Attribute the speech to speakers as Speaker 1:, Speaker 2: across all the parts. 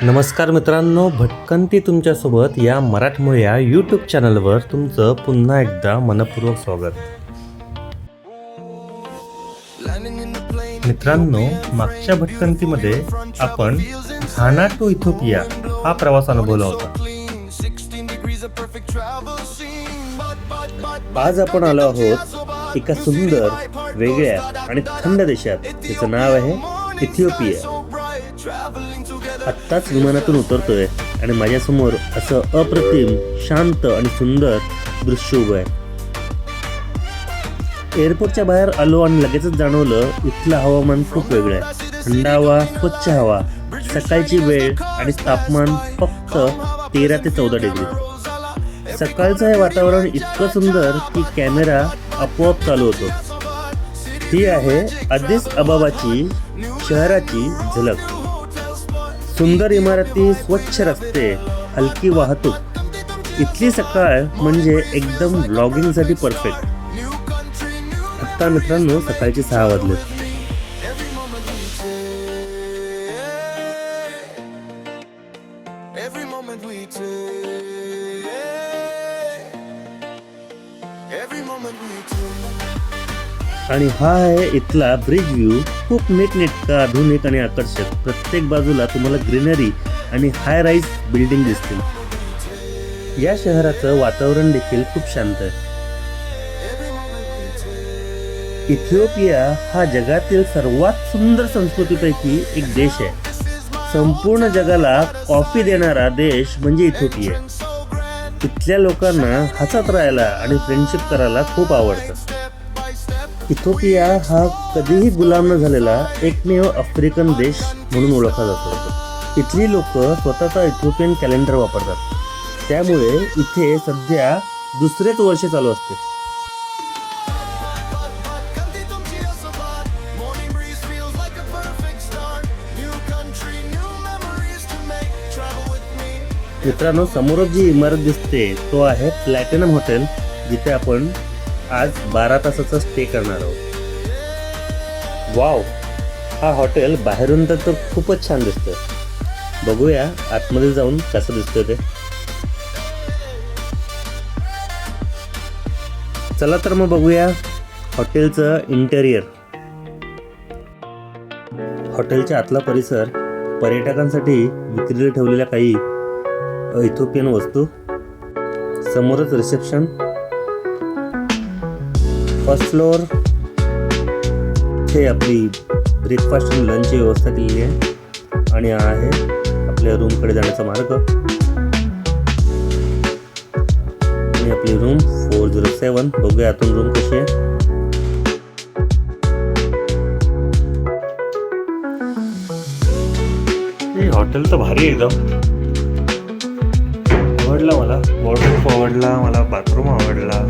Speaker 1: नमस्कार मित्रांनो, भटकंती तुमच्यासोबत या मराठमोळी या यूट्यूब चॅनलवर तुमचं पुन्हा एकदा मनपूर्वक स्वागत. मित्रांनो, मागच्या भटकंतीमध्ये आपण घाना टू इथिओपिया हा प्रवास अनुभवला होता. आज आपण आलो आहोत एका सुंदर, वेगळ्या आणि थंड देशात. त्याचं नाव आहे इथिओपिया. आत्ताच विमानातून उतरतोय आणि माझ्यासमोर असं अप्रतिम, शांत आणि सुंदर दृश्य उभं आहे. एअरपोर्टच्या बाहेर आलो आणि लगेचच जाणवलं इथलं हवामान खूप वेगळं आहे. थंड हवा, स्वच्छ हवा, सकाळची वेळ आणि तापमान फक्त 13 ते 14 डिग्री. सकाळचं हे वातावरण इतकं सुंदर की कॅमेरा आपोआप चालू होतो. ही आहे अदिस अबाबाची शहराची झलक. सुंदर इमारती, स्वच्छ रस्ते, हलकी वाहतूक. इथली सकाळ म्हणजे एकदम व्लॉगिंगसाठी परफेक्ट. आत्ता मित्रांनो सकाळचे 6 वाजले. आणि हा आहे इथला ब्रिज व्ह्यू. खूप नीटनेटका, आधुनिक आणि आकर्षक. प्रत्येक बाजूला तुम्हाला ग्रीनरी आणि हाय राईज बिल्डिंग दिसतील. या शहराचं वातावरण देखील खूप शांत आहे. इथिओपिया हा जगातील सर्वात सुंदर संस्कृतीपैकी एक देश आहे. संपूर्ण जगाला कॉफी देणारा देश म्हणजे इथिओपिया. इथल्या लोकांना हसत राहायला आणि फ्रेंडशिप करायला खूप आवडतं. इथिओपिया हा कधीही गुलाम न झालेला एकमेव आफ्रिकन देश म्हणून ओळखला जातो. इथली लोक स्वतःचा इथिओपियन कॅलेंडर वापरतात. त्यामुळे इथे सध्या दुसरेच वर्ष चालू असते. मित्रांनो, समोरच जी इमारत दिसते तो आहे प्लॅटिनम हॉटेल, जिथे आपण आज 12 तासाचा स्टे करणार आहोत. वाव, हा हॉटेल बाहेरून तर खूपच छान दिसतोय. बघूया आतमध्ये जाऊन कसं दिसतंय ते. चला तर मग बघूया हॉटेलचं इंटेरियर. हॉटेलच्या आतला परिसर, पर्यटकांसाठी विक्रीला ठेवलेल्या काही इथिओपियन वस्तू, समोरच रिसेप्शन, फर्स्ट फ्लोअर हे आपली ब्रेकफास्ट आणि लंचची व्यवस्था केलेली आहे. आणि हा आहे आपल्या रूमकडे जाण्याचा मार्ग. आणि आपली रूम 407. बघूया आतून रूम कशी आहे. हे हॉटेल तर भारी आहे एकदम. आवडला मला. वॉर्डरोब आवडला मला, बाथरूम आवडला,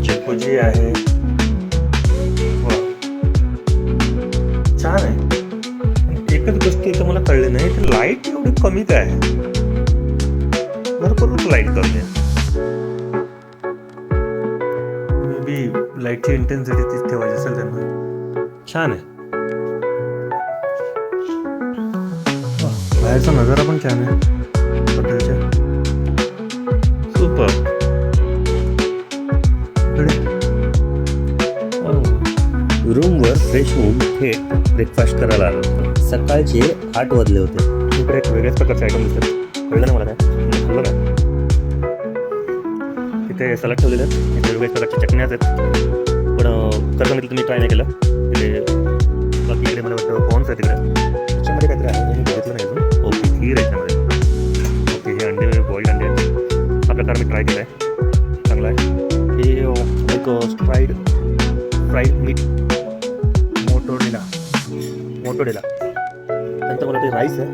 Speaker 1: जकूझी आहे. छान आहे. एकच गोष्ट इथं मला कळली नाही, तर लाईट एवढी कमी काय आहे. भरपूरच लाईट कमी आहे. मे बी लाईटची इंटेन्सिटी तीच ठेवायची असेल त्यांना. छान आहे. बाहेरचा नजारा पण छान आहे हॉटेलच्या. सुपर. रूमवर फ्रेश होऊन थेट ब्रेकफास्ट करायला आलो. सकाळचे 8 वाजले होते. इकडे एक वेगळ्याच प्रकारचे आयटम दिसतात. कळलं ना मला काय खाल्लं काय. तिथे सलाड ठेवलेले आहेत. इथे वेगवेगळ्या प्रकारच्या चटण्याच आहेत. पण खरं सांगितलं तुम्ही ट्राय नाही केलं. तिथे बाकी इकडे मला वाटतं कॉर्न्स आहे. तिकडे त्याच्यामध्ये काहीतरी आहे, मी बघितलं नाही अजून. ओके, खीर आहे त्याच्यामध्ये. ओके, हे अंडे, बॉईल्ड अंडे आहेत. हा प्रकार मी ट्राय केला आहे, चांगला आहे. हे एक फ्राईड मीट मोटोडेला. नंतर मला ते राईस आहे.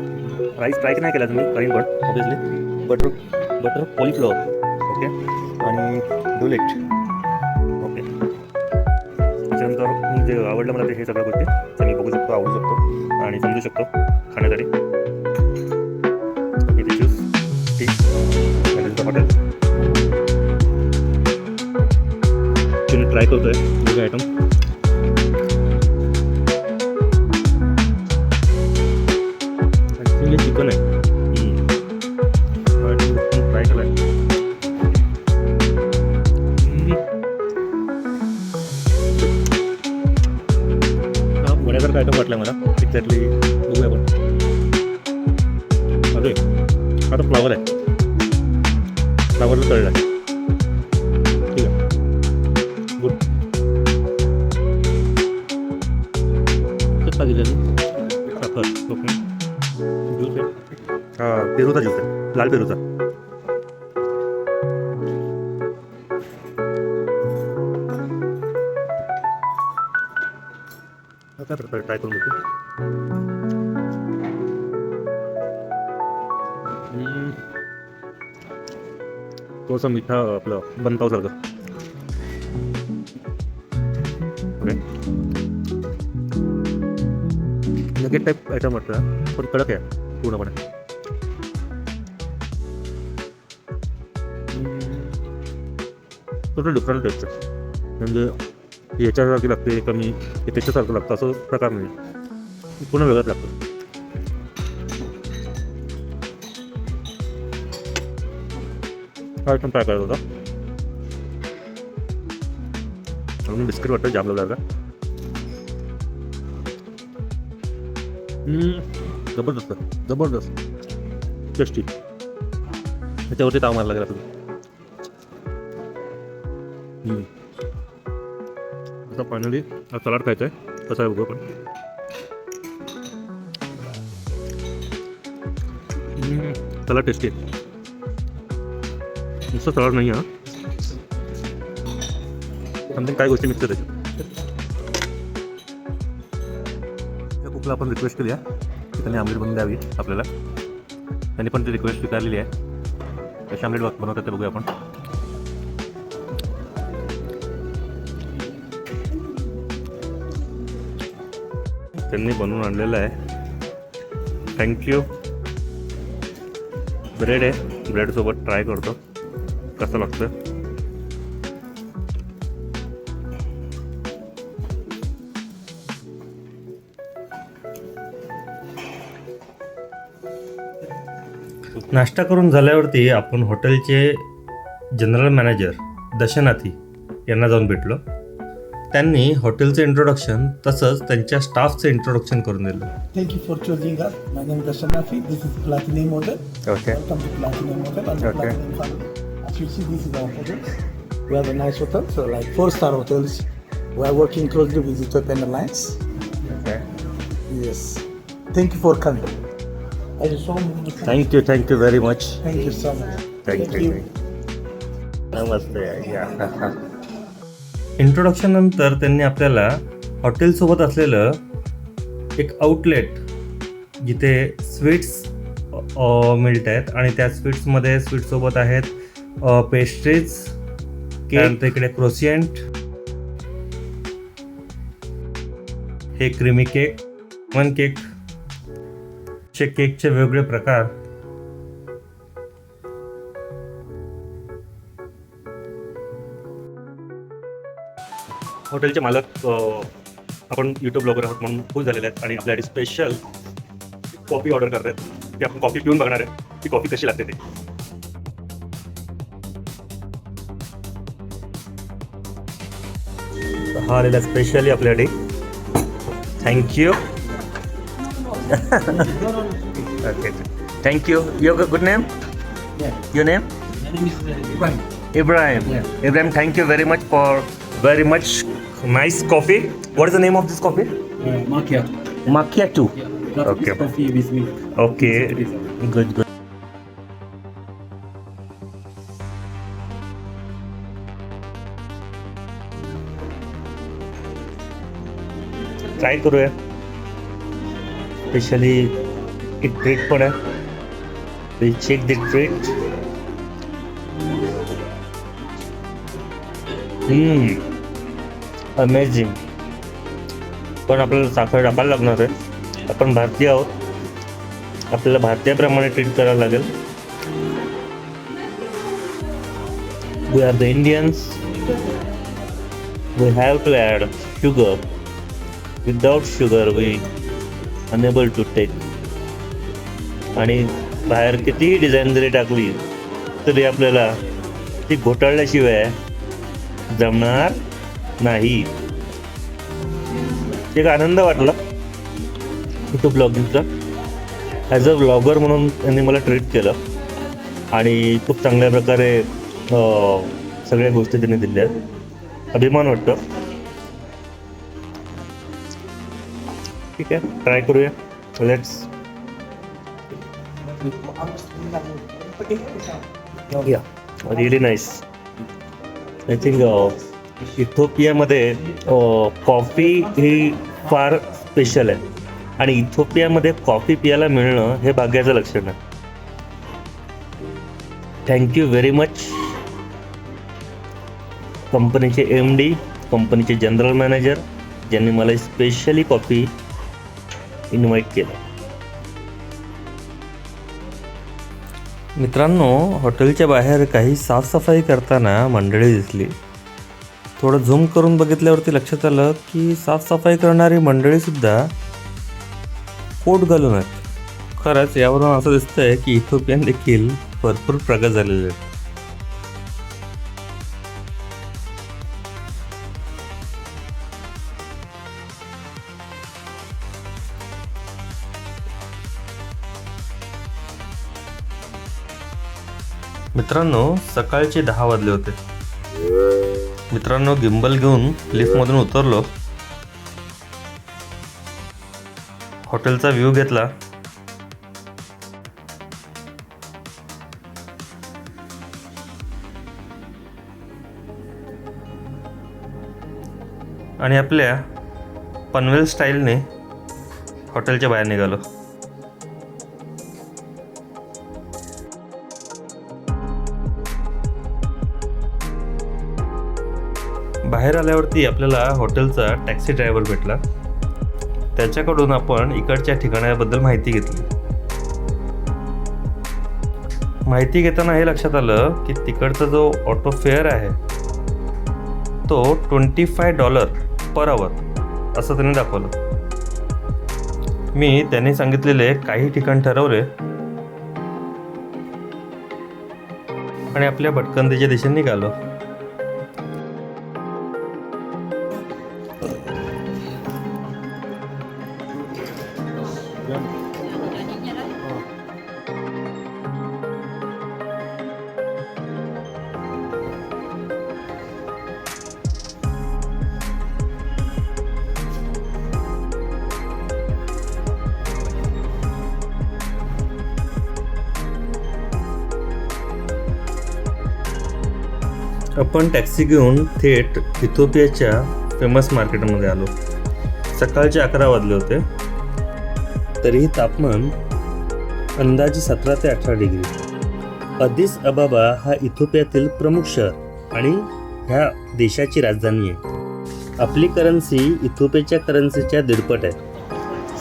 Speaker 1: राईस ट्राय नाही केला तुम्ही, करीन पण ऑब्विसली. Butter cauliflower. ओके. आणि डुलेट. ओके. त्याच्यानंतर मी जे आवडलं मला ते हे सगळ्या गोष्टी ते मी बघू शकतो, आवडू शकतो आणि समजू शकतो खाण्यासाठी. इथे juice, T, hotel. Actually try करतोय वेगळे आयटम. चिकन आहे. पूर्ण तळला. ठीक आहे, गुड. कसं सांगितलं साखर ओके. ज्यूस आहे, पेरूचा ज्यूस आहे, लाल पेरूचा. आता ट्राय करून बघू. थोडंसं मिठा आपलं बनपावसारखं. ओके, नगेट टाईप आयटम वाटतं पण कडक आहे पूर्णपणे. टोटल डिफरंट टेस्ट आहे, म्हणजे याच्यासारखी लागते कमी त्याच्यासारखं लागतं असं प्रकार नाही, पूर्ण वेगळंच लागतं. हा आयटम ट्राय करायचा होता. म्हणून बिस्किट वाटतं जाम लागला. जबरदस्त जबरदस्त टेस्टी. त्याच्यावरती ताव मारला गेला तुम्ही. आता फायनली सलाड खायचं आहे, कसं आहे बघू आपण. सलाड टेस्टी आहे, नुसतं सलाड नाही आहे, समथिंग काही गोष्टी मिक्स आहेत त्या कुकला आपण रिक्वेस्ट केली आहे की त्यांनी आमलेट बनवून द्यावी आपल्याला. त्यांनी पण ती रिक्वेस्ट स्वीकारलेली आहे. कशी आमलेट बनवतात ते बघूया आपण. त्यांनी बनवून आणलेलं आहे. थँक्यू. ब्रेड आहे, ब्रेडसोबत ट्राय करतो कसं लागतं. नाश्ता करून झाल्यावरती आपण हॉटेलचे जनरल मॅनेजर दशनाथी यांना जाऊन भेटलो. त्यांनी हॉटेलचं इंट्रोडक्शन तसंच त्यांच्या स्टाफचं इंट्रोडक्शन करून दिलं.
Speaker 2: Thank you for choosing us. My name is Dashanafi. This is Platinum Hotel.
Speaker 1: Okay.
Speaker 2: Welcome to Platinum Hotel and the
Speaker 1: Okay.
Speaker 2: Platinum family. As you see, this is our hotel. We have a nice hotel, so like 4-star hotels. We are working closely with Ethiopian Airlines.
Speaker 1: Okay.
Speaker 2: Yes. Thank you for coming. I just want to
Speaker 1: Thank you very much.
Speaker 2: Thank you so much.
Speaker 1: Thank you. Namaste. Introduction नंतर त्यांनी आपल्याला हॉटेलसोबत असलेलं एक outlet जिथे sweets मिळत आहेत आणि त्या स्वीट्समध्ये स्वीटसोबत आहेत पेस्ट्रीज, केक, इकडे क्रोसिएंट, हे क्रीमी केक, वन केक, केकचे वेगवेगळे प्रकार. हॉटेलचे मालक आपण यूट्यूब ब्लॉगर आहोत म्हणून खुश झालेले आहेत आणि आपल्यासाठी स्पेशल कॉफी ऑर्डर करत आहेत. ती आपण कॉफी पिऊन बघणार आहे ती कॉफी कशी लागते ते. हा आलेला स्पेशली आपल्यासाठी. Thank you. Okay, thank you. Your good name? Your name? Ibrahim, thank you very much nice coffee. What is the name of this coffee?
Speaker 3: Macchiato.
Speaker 1: Macchiato.
Speaker 3: Yeah.
Speaker 1: Okay.
Speaker 3: Coffee with milk.
Speaker 1: Okay. Good. Try करूया. Specially एक treat पण आहे. We'll check the treat. Amazing. पण आपल्याला साखर टाकायला लागणार आहे. आपण भारतीय आहोत, आपल्याला भारतीयाप्रमाणे ट्रीट करायला लागेल. We are the Indians. We have to add sugar. Without sugar we unable to take. आणि बाहेर कितीही डिझाईन जरी टाकली तरी आपल्याला ती घोटाळल्याशिवाय जमणार नाही. एक आनंद वाटला यूट्यूब ब्लॉगिंगचा. ॲज अ ब्लॉगर म्हणून त्यांनी मला ट्रीट केलं आणि खूप चांगल्या प्रकारे सगळ्या गोष्टी त्यांनी दिल्या आहेत. अभिमान वाटतं. ठीक आहे, ट्राय करूया. लेट्स या. Really nice. आय थिंक इथोपियामध्ये कॉफी ही फार स्पेशल आहे आणि इथोपियामध्ये कॉफी पियाला मिळणं हे भाग्याचं लक्षण आहे. थँक्यू व्हेरी मच कंपनीचे MD, कंपनीचे जनरल मॅनेजर, ज्यांनी मला स्पेशली कॉफी इन्व्हाइट केलं. मित्रांनो, हॉटेलच्या बाहेर काही साफसफाई करताना मंडळी दिसली. थोडं झूम करून बघितल्यावरती लक्षात आलं की साफसफाई करणारी मंडळीसुद्धा कोट घालून आहेत. खरंच यावरून असं दिसतंय की इथोपियन देखील भरपूर प्रगत झालेले आहेत. मित्रांनो, सकाळचे 10 वाजले होते. मित्रांनो, गिम्बल घेऊन लिफ्टमधून उतरलो. हॉटेलचा व्ह्यू घेतला. आणि आपल्या पनवेल स्टाईलने हॉटेलच्या बाहेर निघालो. बाहेर आल्यावरती आपल्याला हॉटेलचा टॅक्सी ड्रायव्हर भेटला. त्याच्याकडून आपण इकडच्या ठिकाणाबद्दल माहिती घेतली. माहिती घेताना हे लक्षात आलं की तिकडचा जो ऑटो फेअर आहे तो $25 पर आवर असं त्यांनी दाखवलं. मी त्यांनी सांगितलेले काही ठिकाण ठरवले आणि आपल्या भटकंतीच्या दिशेने निघालो. आपण टॅक्सी घेऊन थेट इथोपियाच्या फेमस मार्केटमध्ये आलो. सकाळचे 11 वाजले होते. तरीही तापमान अंदाजे 17 ते 18 डिग्री. अदिस अबाबा हा इथोपियातील प्रमुख शहर आणि ह्या देशाची राजधानी आहे. आपली करन्सी इथोपियाच्या करन्सीच्या 1.5 पट आहे.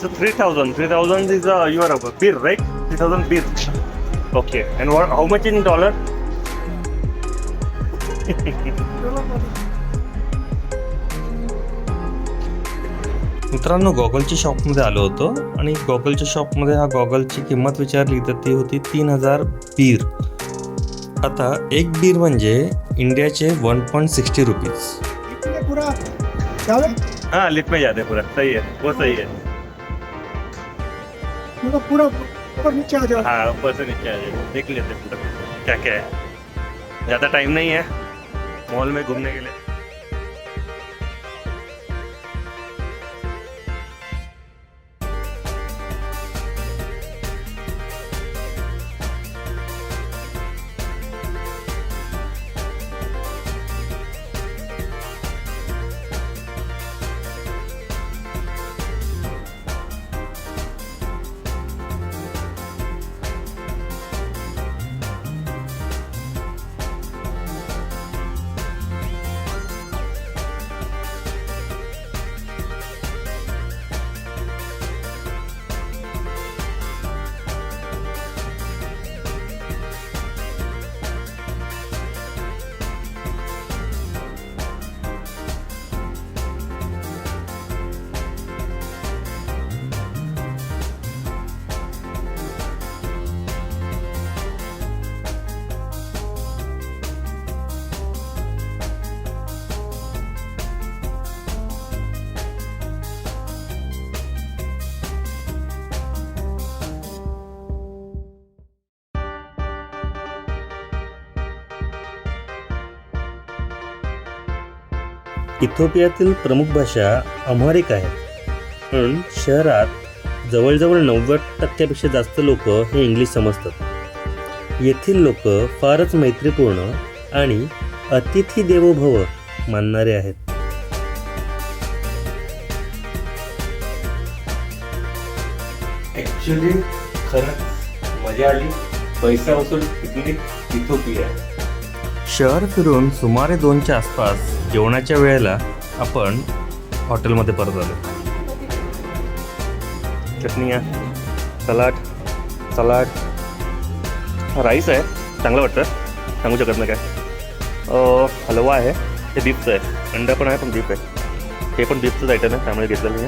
Speaker 1: So 3,000 is your birr, right? 3,000 birr. Okay. And how much in dollar? मित्रांनो, गॉगलच्या शॉपमध्ये आलो होतो आणि गॉगलच्या शॉपमध्ये हा गॉगलची किंमत विचारली तर ती होती 3,000 बीर. आता एक बीर म्हणजे इंडियाचे 1.60 रुपीज. हाँ, लिफ्ट में जाते पूरा. सही है, वो सही है.
Speaker 2: पूरा ऊपर नीचे आ जाओ.
Speaker 1: हाँ, ऊपर से नीचे आ जाए. देख लेते पूरा क्या क्या है. ज़्यादा टाइम नहीं है मॉल में घूमने के लिए. इथिओपियातील प्रमुख भाषा अम्हारिक आहे, पण शहरात जवळजवळ 90% जास्त लोक हे इंग्लिश समजतात. येथील लोक फारच मैत्रीपूर्ण आणि अतिथी देवो भव मानणारे आहेत.
Speaker 3: ॲक्च्युली खरंच मजा आली. पैसा वसूल पिकनिक इथिओपिया.
Speaker 1: शहर फिरून सुमारे 2च्या आसपास जेवणाच्या वेळेला आपण हॉटेलमध्ये परत आलो. चटणी आहे, सलाड, राईस आहे, चांगलं वाटतं, सांगू शकत नाही काय. हलवा आहे, ते बीफचं आहे, अंडा पण आहे पण बीफ आहे, हे पण बीफचंच आयटम आहे त्यामुळे घेतलेलं मी.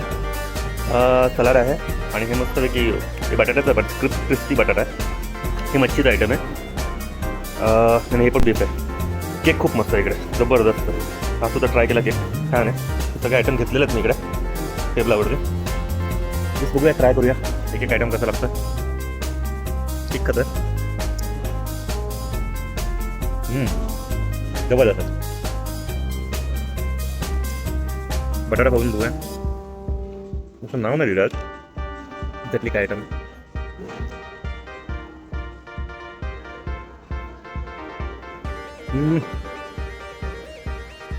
Speaker 1: सलाड आहे आणि हे मस्तपैकी हे बटाट्याचं क्रिस्पी बटाटा आहे, हे मच्छीचं आयटम आहे आणि हे पण बीफ आहे. केक खूप मस्त आहे इकडे, जबरदस्त. हा सुद्धा ट्राय केला केक, छान आहे. सगळे आयटम घेतलेले आहेत मी इकडे टेबल आवडते. तेच बघूया, ट्राय करूया एक एक आयटम कसं लागतं. ठीक खतं जबरदस्त. बटाटा बघून बघूया, तुमचं नाव नाही दिलं त्यातली काय आयटम.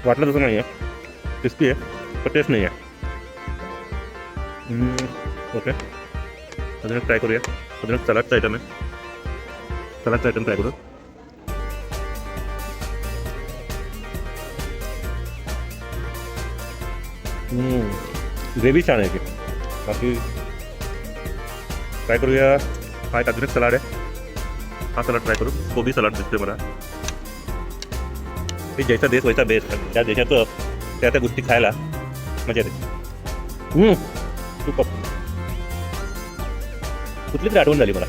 Speaker 1: वाटलं तसं नाही आहे, क्रिस्पी आहे पण टेस्ट नाही आहे. ओके, अजून एक ट्राय करूया. अजून एक सलाडचा आयटम आहे, सलाडचा आयटम ट्राय करू. ग्रेव्ही छान आहे की. बाकी ट्राय करूया. हा एक अजून एक सलाड आहे, हा सलाड ट्राय करू. कोबी सलाड दिसतोय मला. ते जैसा देश वैसा बेस्ट. त्या देशाचं त्या गोष्टी खायला मजा येते. खूप कुठली तरी आठवण झाली मला.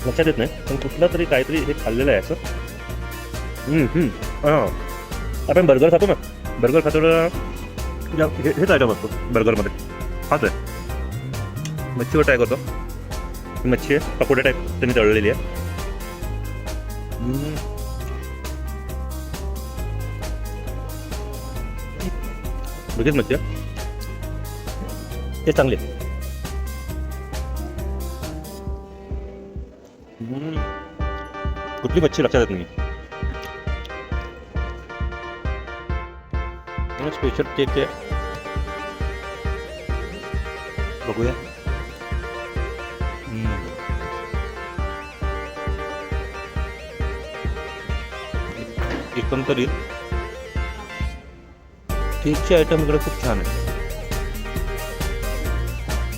Speaker 1: लक्षात येत नाही पण कुठलं तरी काहीतरी हे खाल्लेलं आहे असं. आपण बर्गर खातो ना, बर्गर खातो हेच आयटम असतो बर्गरमध्ये. हाच आहे. मच्छीवर ट्राय करतो. मच्छी आहे, पकोडे टाईप त्यांनी तळलेली आहे. बघीच मच्छी आहे, ते चांगली आहे. कुठली मच्छी लक्षात येत नाही. स्पेशल केक आहे, बघूया. एकंदरीत केकचे आयटम इकडे खूप छान आहे.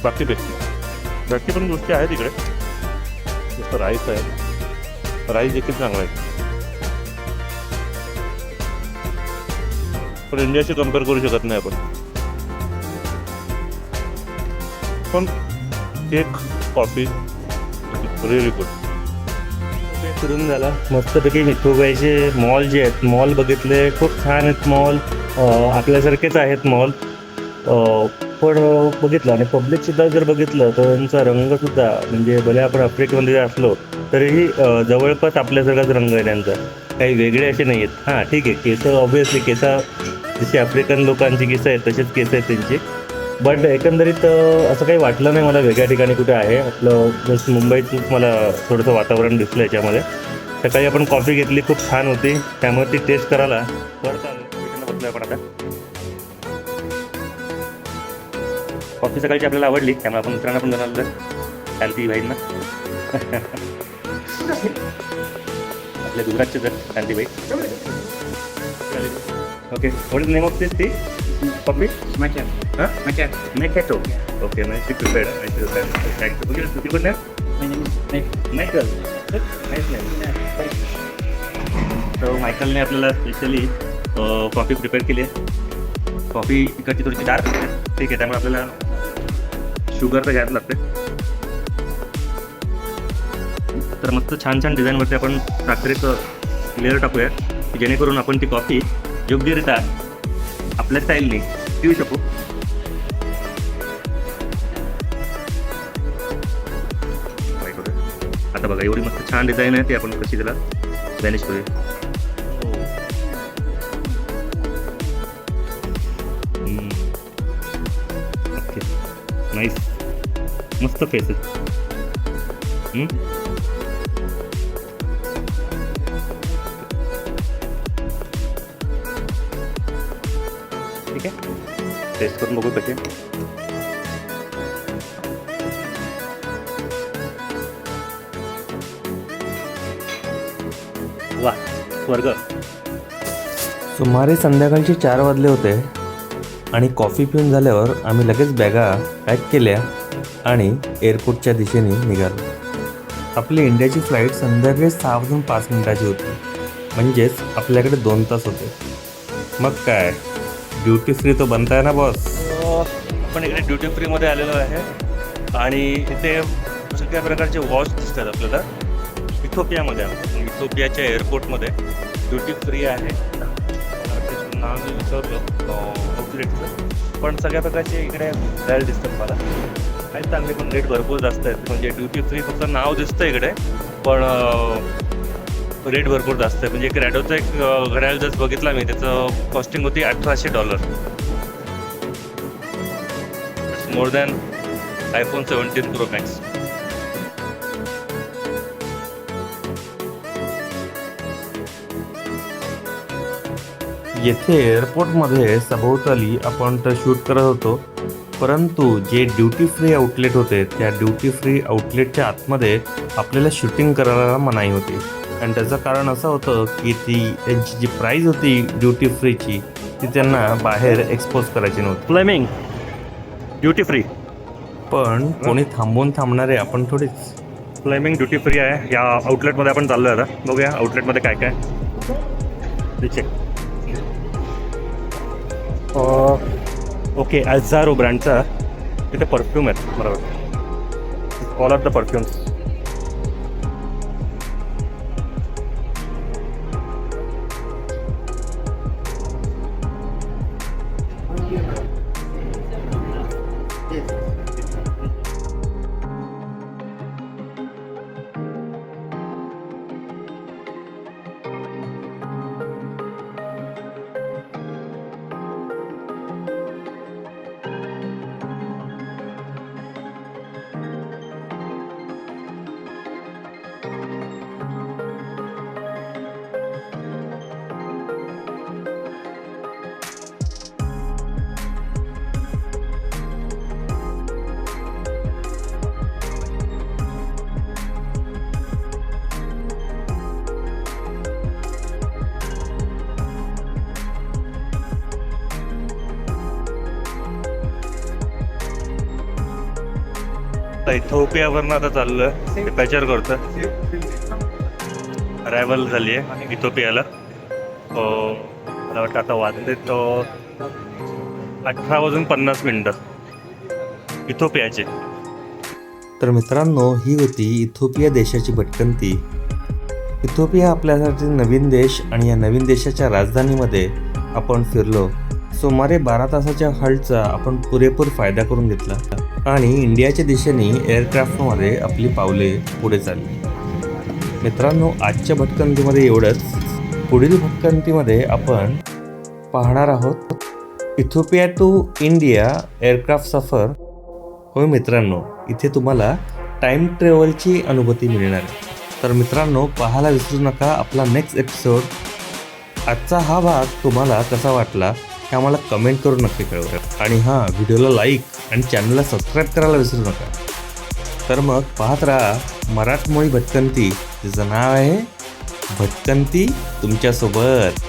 Speaker 1: बाकी पण गोष्टी आहेत इकडे. जसं राईस आहे, राईस देखील चांगला आहे पण इंडियाशी कम्पेअर करू शकत नाही आपण. पण केक, कॉफी रिअली गुड. फिरून झाला मस्तपैकी. इथिओपियाचे मॉल जे आहेत, मॉल बघितले, खूप छान आहेत मॉल. आपल्यासारखेच आहेत मॉल पण बघितलं. आणि पब्लिकसुद्धा जर बघितलं तर त्यांचा रंगसुद्धा म्हणजे भले आपण आफ्रिकेमध्ये असलो तरीही जवळपास आपल्यासारखाच रंग आहे त्यांचा, काही वेगळे असे नाही आहेत. हां ठीक आहे, केसं ऑब्वियसली केसा जशी आफ्रिकन लोकांची केसं आहेत तसेच केसं आहेत त्यांची. बट एकंदरीत असं काही वाटलं नाही मला वेगळ्या ठिकाणी कुठे आहे. आपलं जस्ट मुंबईतच मला थोडंसं वातावरण दिसलं याच्यामध्ये. सकाळी आपण कॉफी घेतली, खूप छान होती, त्यामुळे ती टेस्ट करायला परत बसलो आपण. आता कॉफी सकाळची आपल्याला आवडली त्यामुळे आपण मित्रांना पण बनवलं, शांती भाईंना. आपल्या गुजरातचे सर शांती भाई. Okay, what is name of this tea coffee? Macchiato. Okay, nicely prepared. Thanks. Okay, your good name?
Speaker 2: My name is
Speaker 1: Michael. Nice name. So मायकलने आपल्याला स्पेशली कॉफी प्रिपेअर केली आहे. कॉफी इकडची थोडीशी डार्क आहे, ठीक आहे, त्यामुळे आपल्याला शुगर तर घ्यायला लागते. तर मस्त छान छान डिझाईनवरती आपण साखरेचं लेअर टाकूया की जेणेकरून आपण ती कॉफी योग्यरित्या आपल्या स्टाईलने पिऊ शकू. आता बघा एवढी मस्त छान डिझाईन आहे ती आपण कशी त्याला मॅनेज करूया. ओके नाईस मस्त फेस आहे. ठीक आहे टेस्ट करून बघू कसे. वा स्वर्ग. सुमारे संध्याकाळचे 4 वाजले होते आणि कॉफी पिऊन झाल्यावर आम्ही लगेच बॅगा पॅक केल्या आणि एअरपोर्टच्या दिशेने निघालो. आपली इंडियाची फ्लाईट संध्याकाळी 6:05 होती, म्हणजेच आपल्याकडे 2 तास होते. मग काय ड्युटी फ्री तो बनताय ना बॉस. आपण इकडे ड्युटी फ्रीमध्ये आलेलो आहे आणि इथे सगळ्या प्रकारचे वॉच दिसतात आपल्याला. इथोपियामध्ये इथोपियाच्या एअरपोर्टमध्ये ड्युटी फ्री आहे. त्याचं नाव मी विचारलं आउटलेटचं, पण सगळ्या प्रकारचे इकडे घड्याळ दिसतात मला. काही चांगले पण रेट भरपूर जास्त आहेत. म्हणजे ड्युटी फ्री फक्त नाव दिसतं इकडे, पण रेट भरपूर जास्त आहे. म्हणजे एक रॅडोचं एक घड्याळ जर बघितला मी, त्याचं कॉस्टिंग होती $1800. More than iPhone 17 Pro Max. येथे एअरपोर्टमध्ये सभोवताली आपण तर शूट करत होतो, परंतु जे ड्युटी फ्री आउटलेट होते त्या ड्युटी फ्री आउटलेटच्या आतमध्ये आपल्याला शूटिंग करायला मनाई होती. आणि त्याचं कारण असं होतं की त्यांची जी प्राईज होती ड्युटी फ्रीची ती त्यांना बाहेर एक्सपोज करायची नव्हती. फ्लेमिंग ड्युटी फ्री, पण कोणी थांबणारे आपण थोडीच. फ्लेमिंग ड्युटी फ्री आहे. या आउटलेटमध्ये आपण चाललो आहे आता. बघूया आउटलेटमध्ये काय काय चेक. ओके अल्झारो ब्रँडचा तिथे परफ्यूम आहेत बरोबर. All of the perfumes. इथोपियावरनं आता चाललोय, डिपॅचर करतोय. अरायवल झाली आहे इथोपियाला. मला वाटतं आता वाजले तो 18:50 इथोपियाचे. तर मित्रांनो ही होती इथोपिया देशाची भटकंती. इथोपिया आपल्यासाठी नवीन देश आणि या नवीन देशाच्या राजधानीमध्ये आपण फिरलो. सुमारे 12 तासाच्या हॉल्टचा आपण पुरेपूर फायदा करून घेतला आणि इंडियाच्या दिशेने एअरक्राफ्टमध्ये आपली पावले पुढे चालली. मित्रांनो आजच्या भटकंतीमध्ये एवढंच. पुढील भटकंतीमध्ये आपण पाहणार आहोत इथोपिया टू इंडिया एअरक्राफ्ट सफर. होय मित्रांनो इथे तुम्हाला टाईम ट्रॅव्हलची अनुभूती मिळणार आहे. तर मित्रांनो पाहायला विसरू नका आपला नेक्स्ट एपिसोड. आजचा हा भाग तुम्हाला कसा वाटला हे आम्हाला कमेंट करून नक्की कळवा. आणि हां व्हिडिओला लाईक आणि चॅनलला सबस्क्राईब करायला विसरू नका. तर मग पाहत राहा मराठमोळी भटकंती, तिचं नाव आहे भटकंती तुमच्यासोबत.